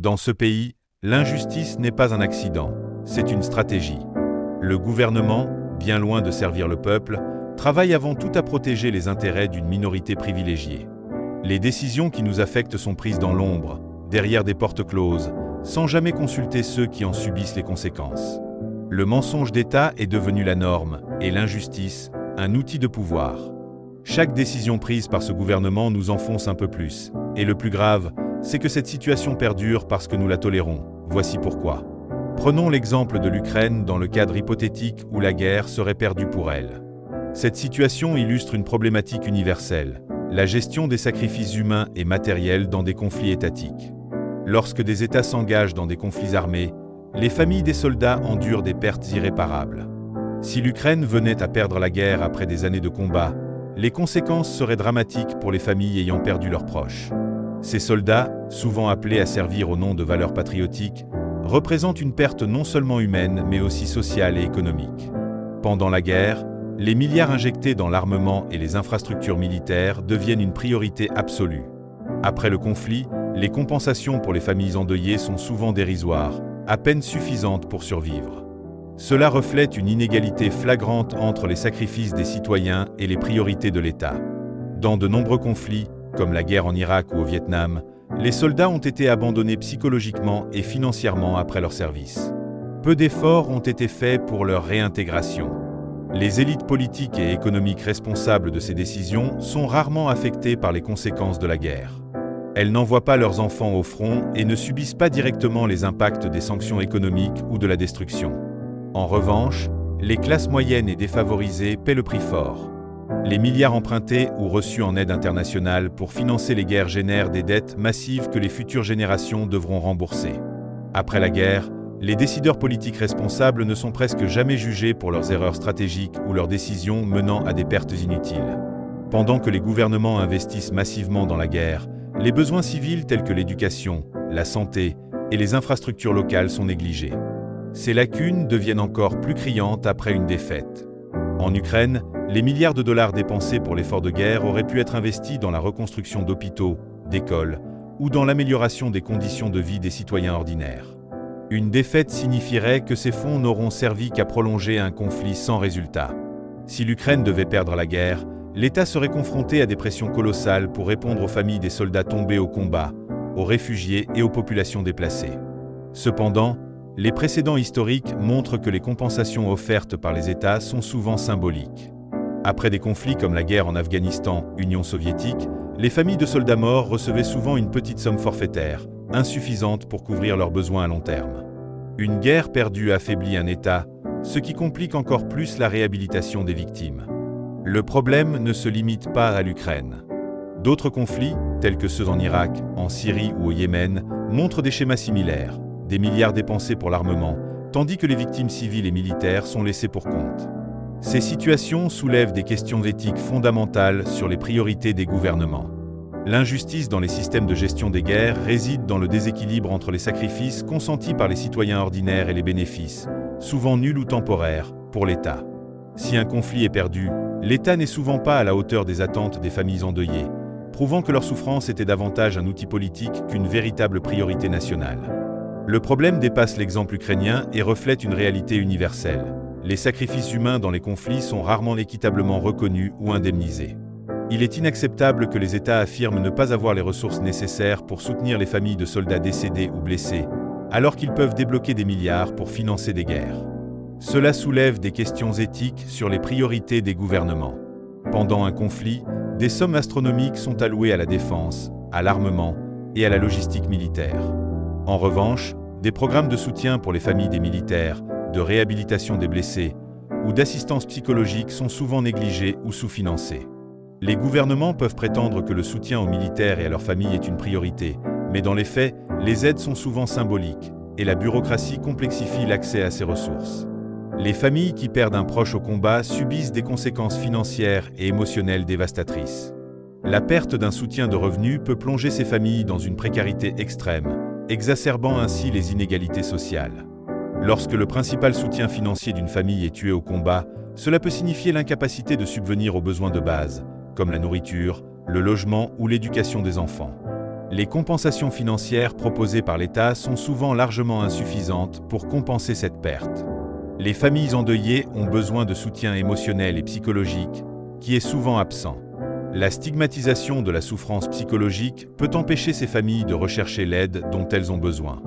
Dans ce pays, l'injustice n'est pas un accident, c'est une stratégie. Le gouvernement, bien loin de servir le peuple, travaille avant tout à protéger les intérêts d'une minorité privilégiée. Les décisions qui nous affectent sont prises dans l'ombre, derrière des portes closes, sans jamais consulter ceux qui en subissent les conséquences. Le mensonge d'État est devenu la norme, et l'injustice, un outil de pouvoir. Chaque décision prise par ce gouvernement nous enfonce un peu plus. Et le plus grave, c'est que cette situation perdure parce que nous la tolérons. Voici pourquoi. Prenons l'exemple de l'Ukraine dans le cadre hypothétique où la guerre serait perdue pour elle. Cette situation illustre une problématique universelle, la gestion des sacrifices humains et matériels dans des conflits étatiques. Lorsque des États s'engagent dans des conflits armés, les familles des soldats endurent des pertes irréparables. Si l'Ukraine venait à perdre la guerre après des années de combat, les conséquences seraient dramatiques pour les familles ayant perdu leurs proches. Ces soldats, souvent appelés à servir au nom de valeurs patriotiques, représentent une perte non seulement humaine mais aussi sociale et économique. Pendant la guerre, les milliards injectés dans l'armement et les infrastructures militaires deviennent une priorité absolue. Après le conflit, les compensations pour les familles endeuillées sont souvent dérisoires, à peine suffisantes pour survivre. Cela reflète une inégalité flagrante entre les sacrifices des citoyens et les priorités de l'État. Dans de nombreux conflits, comme la guerre en Irak ou au Vietnam, les soldats ont été abandonnés psychologiquement et financièrement après leur service. Peu d'efforts ont été faits pour leur réintégration. Les élites politiques et économiques responsables de ces décisions sont rarement affectées par les conséquences de la guerre. Elles n'envoient pas leurs enfants au front et ne subissent pas directement les impacts des sanctions économiques ou de la destruction. En revanche, les classes moyennes et défavorisées paient le prix fort. Les milliards empruntés ou reçus en aide internationale pour financer les guerres génèrent des dettes massives que les futures générations devront rembourser. Après la guerre, les décideurs politiques responsables ne sont presque jamais jugés pour leurs erreurs stratégiques ou leurs décisions menant à des pertes inutiles. Pendant que les gouvernements investissent massivement dans la guerre, les besoins civils tels que l'éducation, la santé et les infrastructures locales sont négligés. Ces lacunes deviennent encore plus criantes après une défaite. En Ukraine, les milliards de dollars dépensés pour l'effort de guerre auraient pu être investis dans la reconstruction d'hôpitaux, d'écoles ou dans l'amélioration des conditions de vie des citoyens ordinaires. Une défaite signifierait que ces fonds n'auront servi qu'à prolonger un conflit sans résultat. Si l'Ukraine devait perdre la guerre, l'État serait confronté à des pressions colossales pour répondre aux familles des soldats tombés au combat, aux réfugiés et aux populations déplacées. Cependant, les précédents historiques montrent que les compensations offertes par les États sont souvent symboliques. Après des conflits comme la guerre en Afghanistan, Union soviétique, les familles de soldats morts recevaient souvent une petite somme forfaitaire, insuffisante pour couvrir leurs besoins à long terme. Une guerre perdue affaiblit un État, ce qui complique encore plus la réhabilitation des victimes. Le problème ne se limite pas à l'Ukraine. D'autres conflits, tels que ceux en Irak, en Syrie ou au Yémen, montrent des schémas similaires. Des milliards dépensés pour l'armement, tandis que les victimes civiles et militaires sont laissées pour compte. Ces situations soulèvent des questions éthiques fondamentales sur les priorités des gouvernements. L'injustice dans les systèmes de gestion des guerres réside dans le déséquilibre entre les sacrifices consentis par les citoyens ordinaires et les bénéfices, souvent nuls ou temporaires, pour l'État. Si un conflit est perdu, l'État n'est souvent pas à la hauteur des attentes des familles endeuillées, prouvant que leur souffrance était davantage un outil politique qu'une véritable priorité nationale. Le problème dépasse l'exemple ukrainien et reflète une réalité universelle. Les sacrifices humains dans les conflits sont rarement équitablement reconnus ou indemnisés. Il est inacceptable que les États affirment ne pas avoir les ressources nécessaires pour soutenir les familles de soldats décédés ou blessés, alors qu'ils peuvent débloquer des milliards pour financer des guerres. Cela soulève des questions éthiques sur les priorités des gouvernements. Pendant un conflit, des sommes astronomiques sont allouées à la défense, à l'armement et à la logistique militaire. En revanche, des programmes de soutien pour les familles des militaires, de réhabilitation des blessés ou d'assistance psychologique sont souvent négligés ou sous-financés. Les gouvernements peuvent prétendre que le soutien aux militaires et à leurs familles est une priorité, mais dans les faits, les aides sont souvent symboliques et la bureaucratie complexifie l'accès à ces ressources. Les familles qui perdent un proche au combat subissent des conséquences financières et émotionnelles dévastatrices. La perte d'un soutien de revenus peut plonger ces familles dans une précarité extrême, exacerbant ainsi les inégalités sociales. Lorsque le principal soutien financier d'une famille est tué au combat, cela peut signifier l'incapacité de subvenir aux besoins de base, comme la nourriture, le logement ou l'éducation des enfants. Les compensations financières proposées par l'État sont souvent largement insuffisantes pour compenser cette perte. Les familles endeuillées ont besoin de soutien émotionnel et psychologique, qui est souvent absent. La stigmatisation de la souffrance psychologique peut empêcher ces familles de rechercher l'aide dont elles ont besoin.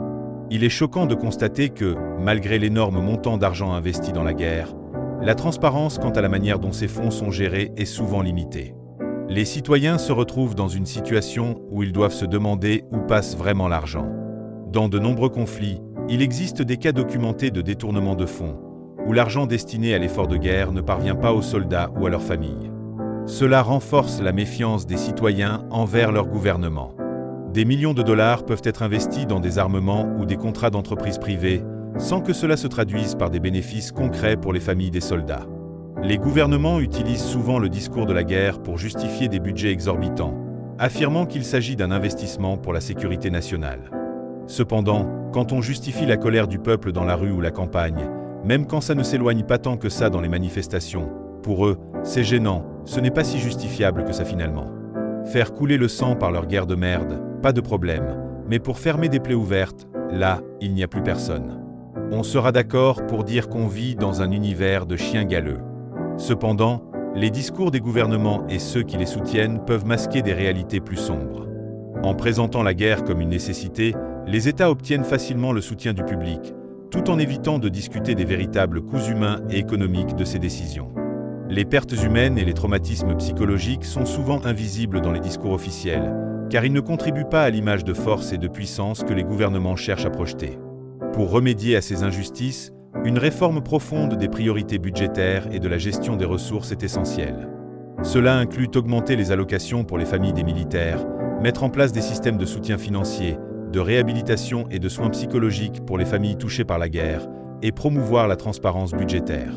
Il est choquant de constater que, malgré l'énorme montant d'argent investi dans la guerre, la transparence quant à la manière dont ces fonds sont gérés est souvent limitée. Les citoyens se retrouvent dans une situation où ils doivent se demander où passe vraiment l'argent. Dans de nombreux conflits, il existe des cas documentés de détournement de fonds, où l'argent destiné à l'effort de guerre ne parvient pas aux soldats ou à leurs familles. Cela renforce la méfiance des citoyens envers leur gouvernement. Des millions de dollars peuvent être investis dans des armements ou des contrats d'entreprises privées, sans que cela se traduise par des bénéfices concrets pour les familles des soldats. Les gouvernements utilisent souvent le discours de la guerre pour justifier des budgets exorbitants, affirmant qu'il s'agit d'un investissement pour la sécurité nationale. Cependant, quand on justifie la colère du peuple dans la rue ou la campagne, même quand ça ne s'éloigne pas tant que ça dans les manifestations, pour eux, c'est gênant, ce n'est pas si justifiable que ça finalement. Faire couler le sang par leur guerre de merde, pas de problème, mais pour fermer des plaies ouvertes, là, il n'y a plus personne. On sera d'accord pour dire qu'on vit dans un univers de chiens galeux. Cependant, les discours des gouvernements et ceux qui les soutiennent peuvent masquer des réalités plus sombres. En présentant la guerre comme une nécessité, les États obtiennent facilement le soutien du public, tout en évitant de discuter des véritables coûts humains et économiques de ces décisions. Les pertes humaines et les traumatismes psychologiques sont souvent invisibles dans les discours officiels, car ils ne contribuent pas à l'image de force et de puissance que les gouvernements cherchent à projeter. Pour remédier à ces injustices, une réforme profonde des priorités budgétaires et de la gestion des ressources est essentielle. Cela inclut augmenter les allocations pour les familles des militaires, mettre en place des systèmes de soutien financier, de réhabilitation et de soins psychologiques pour les familles touchées par la guerre, et promouvoir la transparence budgétaire.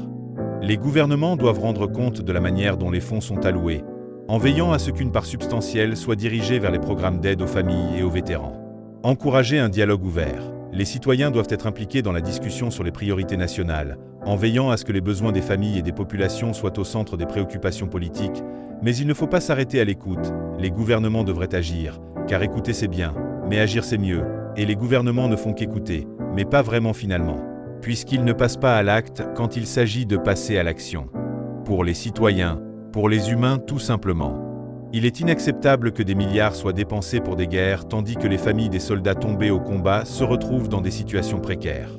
Les gouvernements doivent rendre compte de la manière dont les fonds sont alloués, en veillant à ce qu'une part substantielle soit dirigée vers les programmes d'aide aux familles et aux vétérans. Encourager un dialogue ouvert. Les citoyens doivent être impliqués dans la discussion sur les priorités nationales, en veillant à ce que les besoins des familles et des populations soient au centre des préoccupations politiques, mais il ne faut pas s'arrêter à l'écoute. Les gouvernements devraient agir, car écouter c'est bien, mais agir c'est mieux, et les gouvernements ne font qu'écouter, mais pas vraiment finalement, puisqu'ils ne passent pas à l'acte quand il s'agit de passer à l'action. Pour les citoyens, pour les humains tout simplement. Il est inacceptable que des milliards soient dépensés pour des guerres tandis que les familles des soldats tombés au combat se retrouvent dans des situations précaires.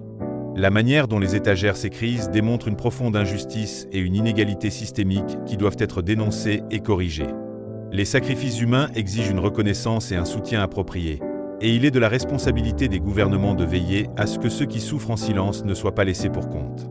La manière dont les États gèrent ces crises démontre une profonde injustice et une inégalité systémique qui doivent être dénoncées et corrigées. Les sacrifices humains exigent une reconnaissance et un soutien appropriés, et il est de la responsabilité des gouvernements de veiller à ce que ceux qui souffrent en silence ne soient pas laissés pour compte.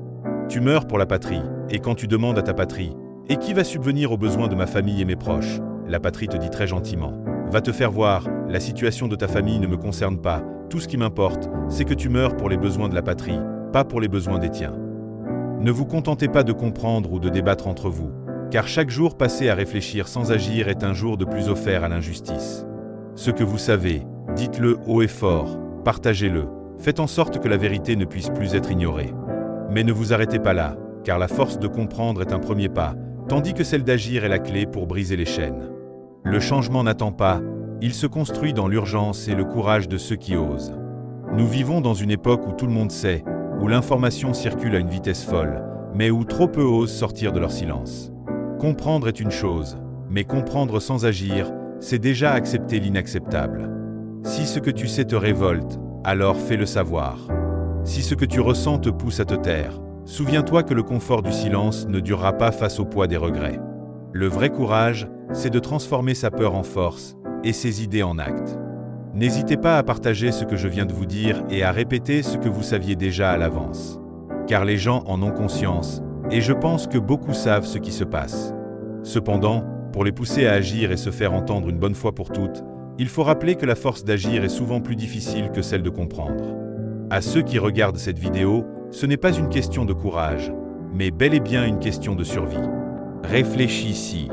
Tu meurs pour la patrie, et quand tu demandes à ta patrie « Et qui va subvenir aux besoins de ma famille et mes proches ?» La patrie te dit très gentiment « Va te faire voir, la situation de ta famille ne me concerne pas, tout ce qui m'importe, c'est que tu meurs pour les besoins de la patrie, pas pour les besoins des tiens. » Ne vous contentez pas de comprendre ou de débattre entre vous, car chaque jour passé à réfléchir sans agir est un jour de plus offert à l'injustice. Ce que vous savez, dites-le haut et fort, partagez-le, faites en sorte que la vérité ne puisse plus être ignorée. Mais ne vous arrêtez pas là, car la force de comprendre est un premier pas, tandis que celle d'agir est la clé pour briser les chaînes. Le changement n'attend pas, il se construit dans l'urgence et le courage de ceux qui osent. Nous vivons dans une époque où tout le monde sait, où l'information circule à une vitesse folle, mais où trop peu osent sortir de leur silence. Comprendre est une chose, mais comprendre sans agir, c'est déjà accepter l'inacceptable. Si ce que tu sais te révolte, alors fais-le savoir. Si ce que tu ressens te pousse à te taire, souviens-toi que le confort du silence ne durera pas face au poids des regrets. Le vrai courage, c'est de transformer sa peur en force et ses idées en actes. N'hésitez pas à partager ce que je viens de vous dire et à répéter ce que vous saviez déjà à l'avance. Car les gens en ont conscience, et je pense que beaucoup savent ce qui se passe. Cependant, pour les pousser à agir et se faire entendre une bonne fois pour toutes, il faut rappeler que la force d'agir est souvent plus difficile que celle de comprendre. À ceux qui regardent cette vidéo, ce n'est pas une question de courage, mais bel et bien une question de survie. Réfléchis-y.